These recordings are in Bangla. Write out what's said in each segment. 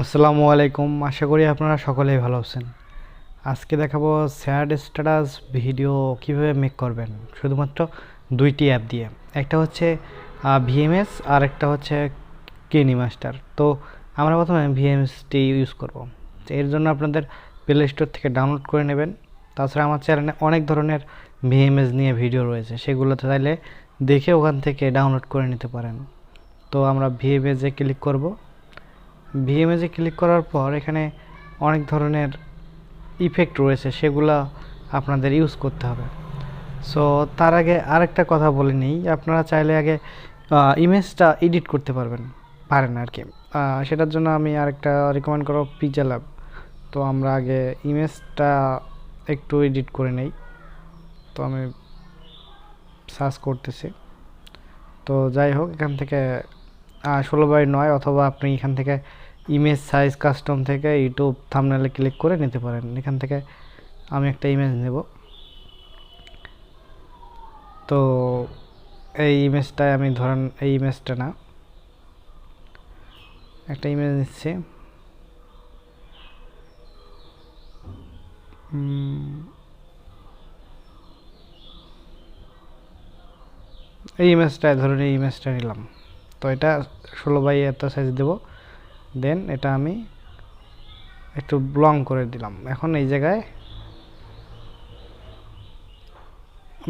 আসসালামু আলাইকুম, আশা করি আপনারা সকলেই ভালো আছেন। আজকে দেখাবো স্যাড স্ট্যাটাস ভিডিও কিভাবে মেক করবেন শুধুমাত্র দুইটি অ্যাপ দিয়ে। একটা হচ্ছে ভিএমএস আর একটা হচ্ছে কিনিমাস্টার। তো আমরা প্রথমে ভিএমএসটি ইউজ করব। এর জন্য আপনাদের প্লে স্টোর থেকে ডাউনলোড করে নেবেন। তাছাড়া আমার চ্যানেলে অনেক ধরনের ভিএমএস নিয়ে ভিডিও রয়েছে, সেগুলোতে চাইলে দেখে ওখান থেকে ডাউনলোড করে নিতে পারেন। তো আমরা ভিএমএসে ক্লিক করব। ভিএমএসে ক্লিক করার পর এখানে অনেক ধরনের ইফেক্ট রয়েছে, সেগুলো আপনাদের ইউজ করতে হবে। সো তার আগে আরেকটা কথা বলে নিই, আপনারা চাইলে আগে ইমেজটা এডিট করতে পারেন আর কি। সেটার জন্য আমি আরেকটা রিকমেন্ড করব পিজা ল্যাব। তো আমরা আগে ইমেজটা একটু এডিট করে নেই। তো আমি সার্চ করতেছি। তো যাই হোক, এখান থেকে 16:9 অথবা আপনি এখান থেকে ইমেজ সাইজ কাস্টম থেকে ইউটিউব থাম্বনেলে ক্লিক করে নিতে পারেন। এখান থেকে আমি একটা ইমেজ নেব। তো এই ইমেজটায় আমি ধরেন এই ইমেজটা না, একটা ইমেজ নিচ্ছি। এই ইমেজটায় ধরুন এই ইমেজটা নিলাম। তো এটা 16:এত সাইজ দেব। দেন এটা আমি একটু লং করে দিলাম। এখন এই জায়গায়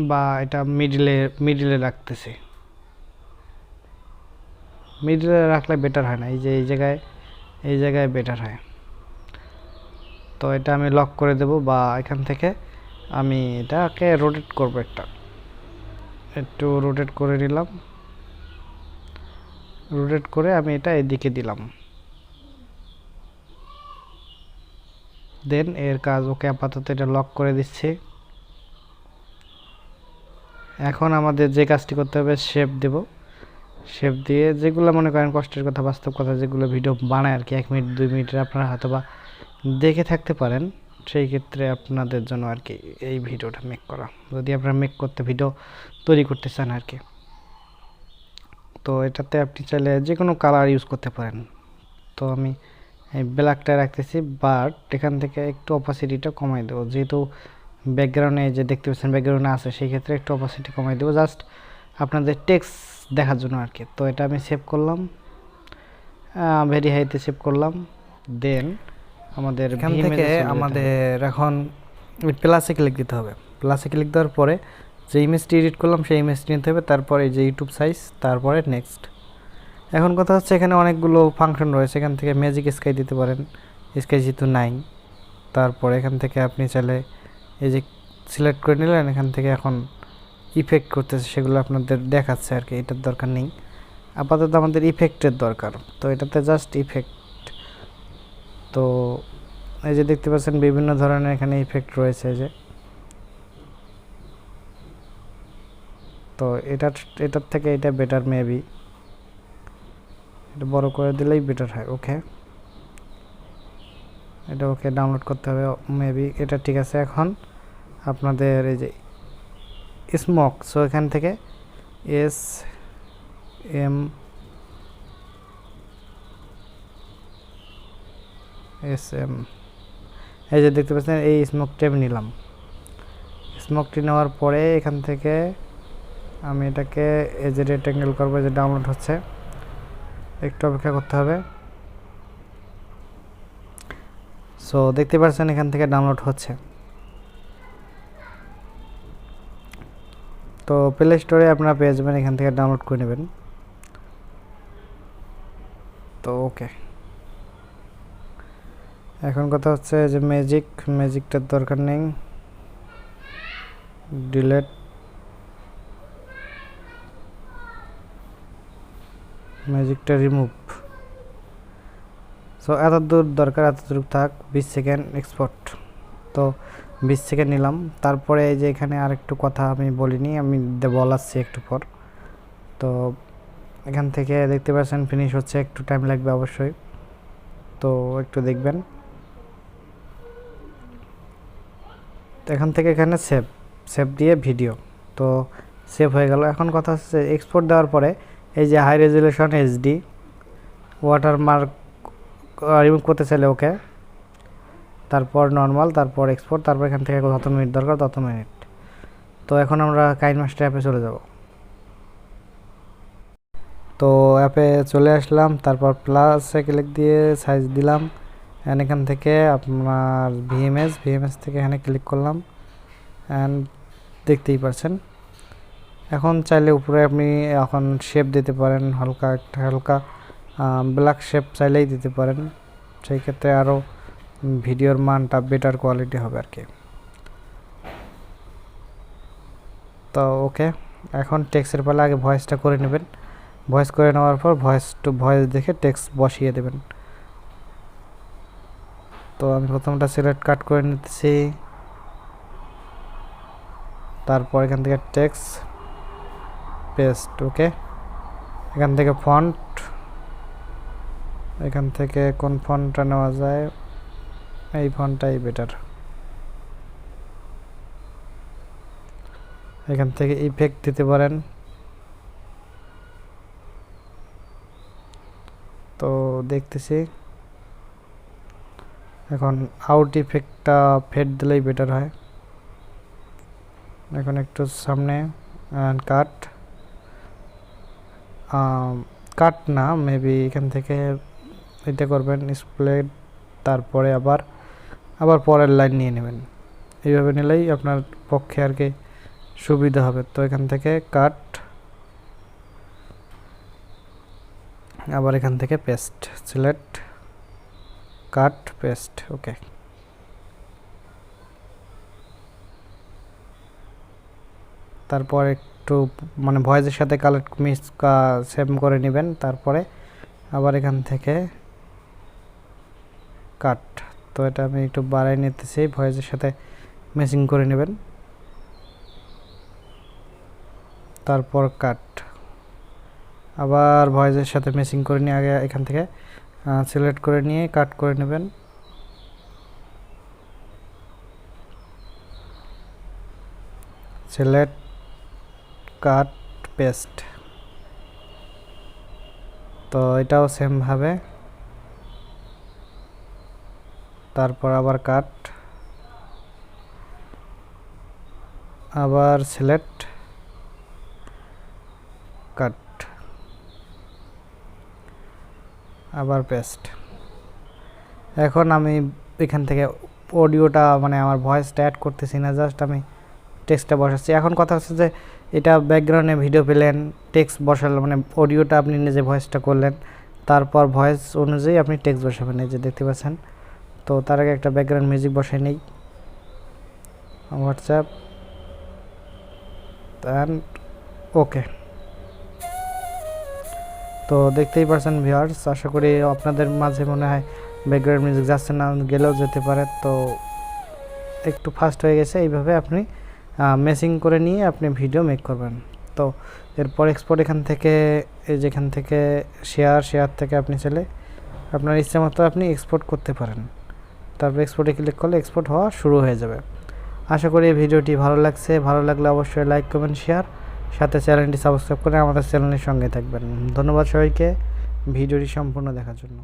বা এটা মিডিলে রাখতেছি। মিডিলে রাখলে বেটার হয় না, এই জায়গায় বেটার হয়। তো এটা আমি লক করে দেব, বা এখান থেকে আমি এটাকে রোটেট করব, একটু রোটেট করে নিলাম। রোটেট করে আমি এটা এদিকে দিলাম। দেন এর কাজ ওকে, আপাতত এটা লক করে দিচ্ছি। এখন আমাদের যে কাজটি করতে হবে, শেপ দেব। শেপ দিয়ে যেগুলো মনে করেন কষ্টের কথা, বাস্তব কথা, যেগুলো ভিডিও বানায় আর কি 1 মিনিট 2 মিনিটের, আপনারা হয়তো বা দেখে থাকতে পারেন। সেই ক্ষেত্রে আপনাদের জন্য আর কি এই ভিডিওটা মেক করা, যদি আপনারা ভিডিও তৈরি করতে চান আর কি। তো এটাতে আপনি চাইলে যে কোনো কালার ইউজ করতে পারেন। তো আমি এই ব্ল্যাকটা রাখতেছি, বাট এখান থেকে একটু অপাসিটিটা কমাই দেবো, যেহেতু ব্যাকগ্রাউন্ডে যে দেখতে পাচ্ছেন ব্যাকগ্রাউন্ডে আছে, সেই ক্ষেত্রে একটু অপাসিটি কমাই দেবো, জাস্ট আপনাদের টেক্সট দেখার জন্য আর কি। তো এটা আমি সেভ করলাম, ভেরি হাইতে সেভ করলাম। দেন আমাদের এখান থেকে আমাদের এখন প্লাসে ক্লিক দিতে হবে। প্লাসে ক্লিক দেওয়ার পরে যে ইমেজটি এডিট করলাম সেই ইমেজটি নিতে হবে, তারপরে যে ইউটিউব সাইজ, তারপরে নেক্সট। এখন কথা হচ্ছে এখানে অনেকগুলো ফাংশন রয়েছে, এখান থেকে ম্যাজিক স্কাই দিতে পারেন, স্কাই যেহেতু নাই। তারপরে এখান থেকে আপনি চাইলে এই যে সিলেক্ট করে নিলেন, এখান থেকে এখন ইফেক্ট করতেছে, সেগুলো আপনাদের দেখাচ্ছে আর কি, এটার দরকার নেই আপাতত, আমাদের ইফেক্টের দরকার। তো এটাতে জাস্ট ইফেক্ট। তো এই যে দেখতে পাচ্ছেন বিভিন্ন ধরনের এখানে ইফেক্ট রয়েছে যে। তো এটার থেকে এটা বেটার, মেবি এটা বড় করে দিলেই বেটার হয়। ওকে, এটা ওকে ডাউনলোড করতে হবে, মেবি এটা ঠিক আছে। এখন আপনাদের এই যে স্মোক, সো এখান থেকে SM এই যে দেখতে পাচ্ছেন এই স্মোকটি আমি নিলাম। স্মোকটি নেওয়ার পরে এখান থেকে আমি এটাকে এই যে রেক্ট্যাঙ্গেল করবো, যে ডাউনলোড হচ্ছে, একটু অপেক্ষা করতে হবে। সো দেখতে পাচ্ছেন এখান থেকে ডাউনলোড হচ্ছে। তো প্লে স্টোরে আপনারা পেয়ে যাবেন, এখান থেকে ডাউনলোড করে নেবেন। তো ওকে, এখন কথা হচ্ছে যে ম্যাজিকটার দরকার নেই, ডিলেট। ম্যাজিকটা রিমুভ। সো এত দূর দরকার, এতটুকু থাক। 20 সেকেন্ড এক্সপোর্ট। তো 20 সেকেন্ড নিলাম। তারপরে এই যে এখানে আরেকটু কথা আমি বলিনি, আমি বলাচ্ছি একটু পর। তো এখান থেকে দেখতে পাচ্ছেন ফিনিশ হচ্ছে, একটু টাইম লাগবে অবশ্যই, তো একটু দেখবেন। তো এখান থেকে এখানে সেভ দিয়ে ভিডিও, তো সেভ হয়ে গেল। এখন কথা হচ্ছে এক্সপোর্ট দেওয়ার পরে এই যে high resolution HD watermark remove করতে চাইলে ওকে, তারপর নর্মাল, তারপর এক্সপোর্ট, তারপর এখান থেকে যত মিনিট দরকার তত মিনিট। তো এখন আমরা কাইনমাস্টার অ্যাপে চলে যাব। তো অ্যাপে চলে আসলাম, তারপর প্লাসে ক্লিক দিয়ে সাইজ দিলাম, অ্যান্ড এখান থেকে আপনার ভিএমএস থেকে এখানে ক্লিক করলাম, অ্যান্ড দেখতেই পাচ্ছেন। এখন চাইলে উপরে আপনি এখন শেপ দিতে পারেন, হালকা ব্ল্যাক শেপ চাইলেই দিতে পারেন, সেই ক্ষেত্রে আরও ভিডিওর মানটা বেটার কোয়ালিটি হবে আর কি। তো ওকে, এখন টেক্সটের পালা আগে ভয়েসটা করে নেবেন। ভয়েস করে নেওয়ার পর ভয়েস টু ভয়েস দেখে টেক্সট বসিয়ে দেবেন। তো আমি প্রথমটা সিলেক্ট কাট করে নিতেছি, তারপর এখান থেকে টেক্সট পেস্ট। ওকে, এখান থেকে ফন্ট, এখান থেকে কোন ফন্টটা নেওয়া যায়, এই ফন্টটাই বেটার। এখান থেকে ইফেক্ট দিতে পারেন। তো দেখতেছি, এখন আউট ইফেক্টটা ফেড দিলেই বেটার হয়। এখন একটু সামনে কাট না, মেবি এখান থেকে এটা করবেন স্প্লেড, তারপরে আবার পরের লাইন নিয়ে নেবেন। এইভাবে নিলেই আপনার পক্ষে আর কি সুবিধা হবে। তো এখান থেকে কাট, আবার এখান থেকে পেস্ট, সিলেক্ট কাট পেস্ট। ওকে, তারপর একটু মানে ভয়েসের সাথে কালেক্ট সেভ করে নেবেন, তারপরে আবার এখান থেকে কাট। তো এটা আমি একটু বাড়াই নিতেছি, ভয়েসের সাথে ম্যাচিং করে নেবেন, তারপর কাট, আবার ভয়েসের সাথে ম্যাচিং করে নিয়ে আগে এখান থেকে সিলেক্ট করে নিয়ে কাট করে নেবেন, সিলেক্ট কাট পেস্ট। তো এটাও সেম ভাবে, তারপর আবার কাট, আবার সিলেক্ট কাট, আবার পেস্ট। এখন আমি এখান থেকে অডিওটা মানে আমার ভয়েসটা অ্যাড করতেছি না, জাস্ট আমি টেক্সটটা বসাচ্ছি। এখন কথা হচ্ছে যে এটা ব্যাকগ্রাউন্ডে ভিডিও পেলেন, টেক্সট বসালেন, মানে অডিওটা আপনি নিজে ভয়েসটা করলেন, তারপর ভয়েস অনুযায়ী আপনি টেক্সট বসাবেন, এই যে দেখতে পাচ্ছেন। তো তার আগে একটা ব্যাকগ্রাউন্ড মিউজিক বসাই নেই, হোয়াটসঅ্যাপ, অ্যান্ড ওকে। তো দেখতেই পাচ্ছেন ভিউয়ার্স, আশা করি আপনাদের মাঝে মনে হয় ব্যাকগ্রাউন্ড মিউজিক যাচ্ছে না, গেলেও যেতে পারে। তো একটু ফাস্ট হয়ে গেছে, এইভাবে আপনি মেসিং করে নিয়ে আপনি ভিডিও মেক করবেন। তো এরপর এক্সপোর্ট, এখান থেকে এই যেখান থেকে শেয়ার থেকে আপনি চাইলে আপনার ইচ্ছে মতো আপনি এক্সপোর্ট করতে পারেন। তারপর এক্সপোর্টে ক্লিক করলে এক্সপোর্ট হওয়া শুরু হয়ে যাবে। আশা করি এই ভিডিওটি ভালো লাগছে, ভালো লাগলে অবশ্যই লাইক কমেন্ট শেয়ার, সাথে চ্যানেলটি সাবস্ক্রাইব করে আমাদের চ্যানেলের সঙ্গে থাকবেন। ধন্যবাদ সবাইকে ভিডিওটি সম্পূর্ণ দেখার জন্য।